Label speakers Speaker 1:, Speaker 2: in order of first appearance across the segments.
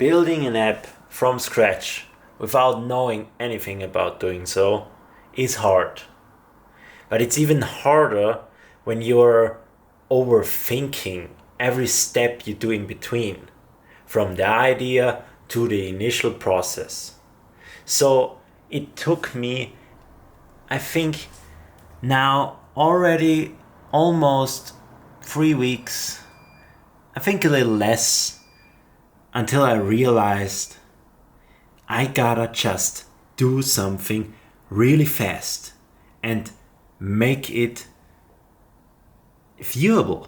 Speaker 1: building an app from scratch without knowing anything about doing so is hard. But it's even harder when you're overthinking every step you do in between, from the idea to the initial process. So it took me, I think, now already almost 3 weeks, I think a little less, until I realized I gotta just do something really fast and make it viewable.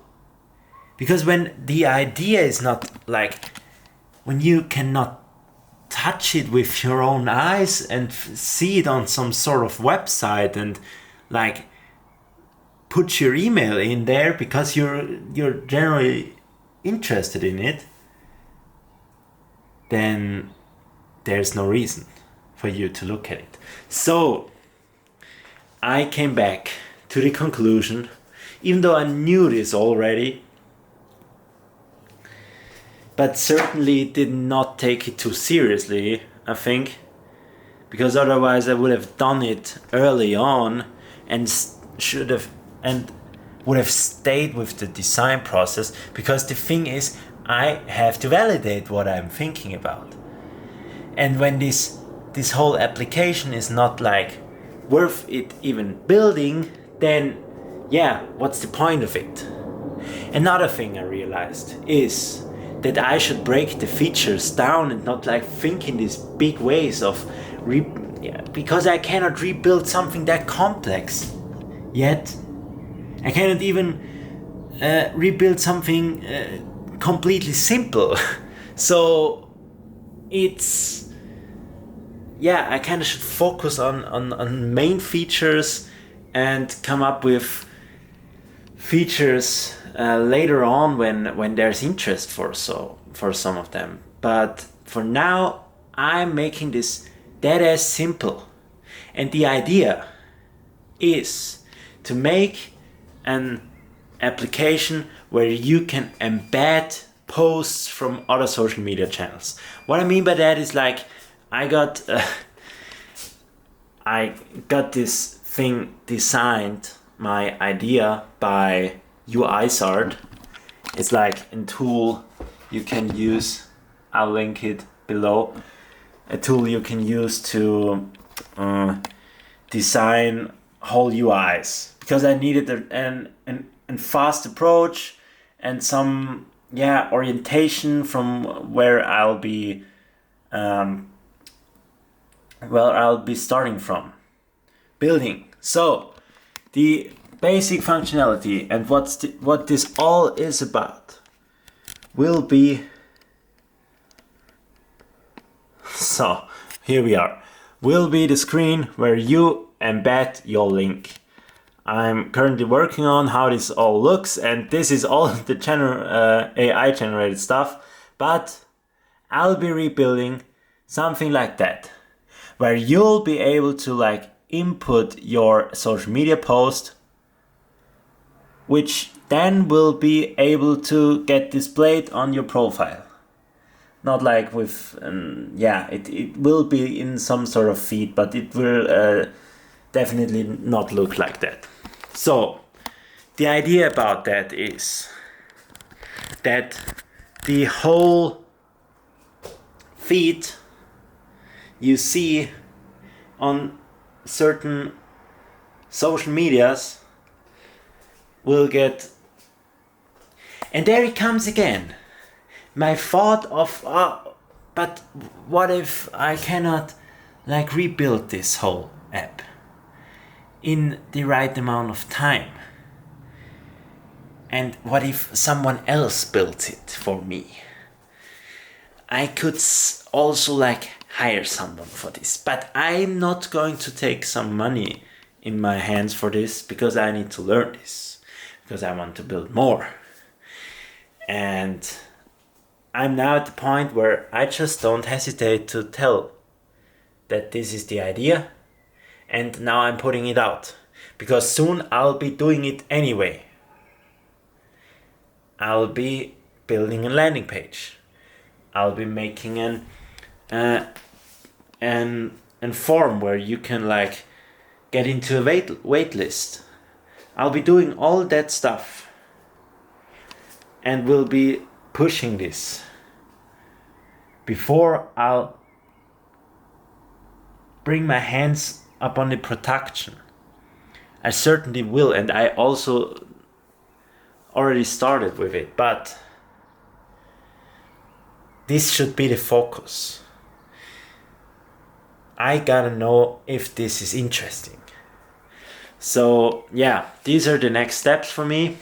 Speaker 1: Because when the idea is not like, when you cannot touch it with your own eyes and see it on some sort of website and like put your email in there because you're generally interested in it, then there's no reason for you to look at it. So I came back to the conclusion, even though I knew this already, but certainly did not take it too seriously, I think, because otherwise I would have done it early on and would have stayed with the design process, because the thing is, I have to validate what I'm thinking about. And when this whole application is not like worth it even building, then yeah, what's the point of it? Another thing I realized is that I should break the features down and not like think in these big ways of because I cannot rebuild something that complex yet. I cannot even rebuild something completely simple. So it's, yeah, I kind of should focus on main features and come up with features later on when there's interest for some of them. But for now, I'm making this dead as simple. And the idea is to make an application where you can embed posts from other social media channels. What I mean by that is like, I got this thing designed, my idea, by UISART. It's like a tool you can use, I'll link it below, a tool you can use to design whole UIs, because I needed a fast approach and some orientation from where I'll be starting from building. So the basic functionality and what this all is about will be, so here we are, will be the screen where you embed your link. I'm currently working on how this all looks, and this is all the AI generated stuff, but I'll be rebuilding something like that, where you'll be able to like input your social media post, which then will be able to get displayed on your profile. Not like with, it will be in some sort of feed, but it will definitely not look like that. So the idea about that is that the whole feed you see on certain social medias will get, and there it comes again, my thought of but what if I cannot like rebuild this whole app in the right amount of time? And what if someone else built it for me? I could also like hire someone for this, but I'm not going to take some money in my hands for this, because I need to learn this, because I want to build more. And I'm now at the point where I just don't hesitate to tell that this is the idea, and now I'm putting it out, because soon I'll be doing it anyway. I'll be building a landing page. I'll be making an form where you can like get into a wait list. I'll be doing all that stuff, and will be pushing this before I'll bring my hands up on the production. I certainly will, and I also already started with it, but this should be the focus. I gotta know if this is interesting. So yeah, these are the next steps for me.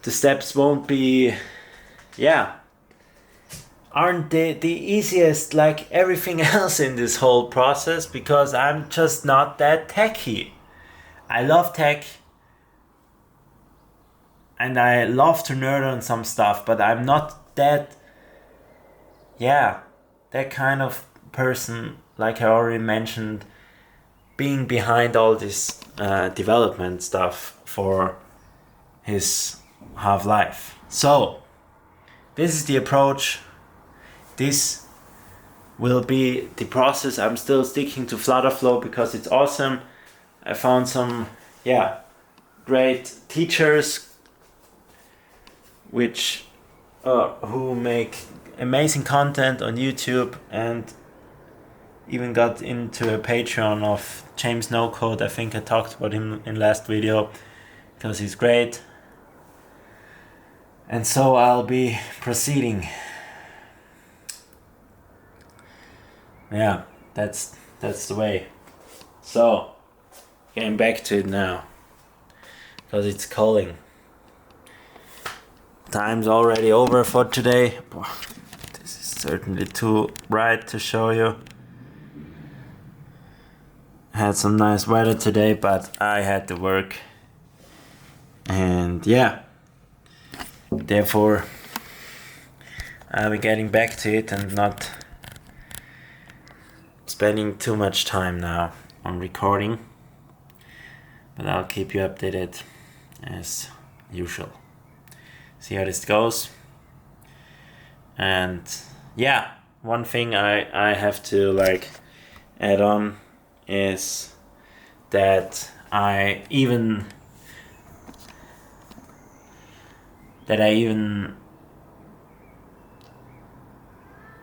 Speaker 1: The steps won't be, aren't they the easiest like everything else in this whole process, because I'm just not that techy. I love tech and I love to nerd on some stuff, but I'm not that kind of person, like I already mentioned, being behind all this development stuff for his Half-Life. So this is the approach. This will be the process. I'm still sticking to Flutterflow because it's awesome. I found some great teachers which who make amazing content on YouTube, and even got into a Patreon of James No Code. I think I talked about him in last video because he's great. And so I'll be proceeding. Yeah, that's the way. So getting back to it now, because it's calling. Time's already over for today. This is certainly too bright to show you. Had some nice weather today, but I had to work. And therefore I'll be getting back to it and not spending too much time now on recording. But I'll keep you updated as usual. See how this goes. And one thing I have to like add on is that I even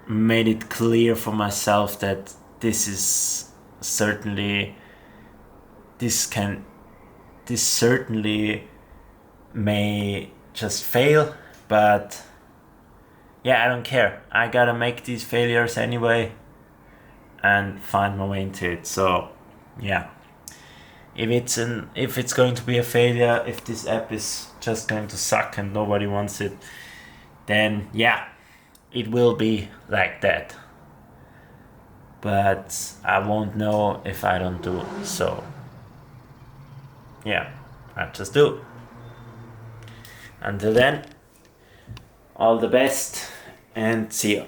Speaker 1: made it clear for myself that this certainly may just fail, but I don't care. I gotta make these failures anyway and find my way into it. So if it's going to be a failure, if this app is just going to suck and nobody wants it, then it will be like that. But I won't know if I don't do so. I just do. Until then, all the best and see you.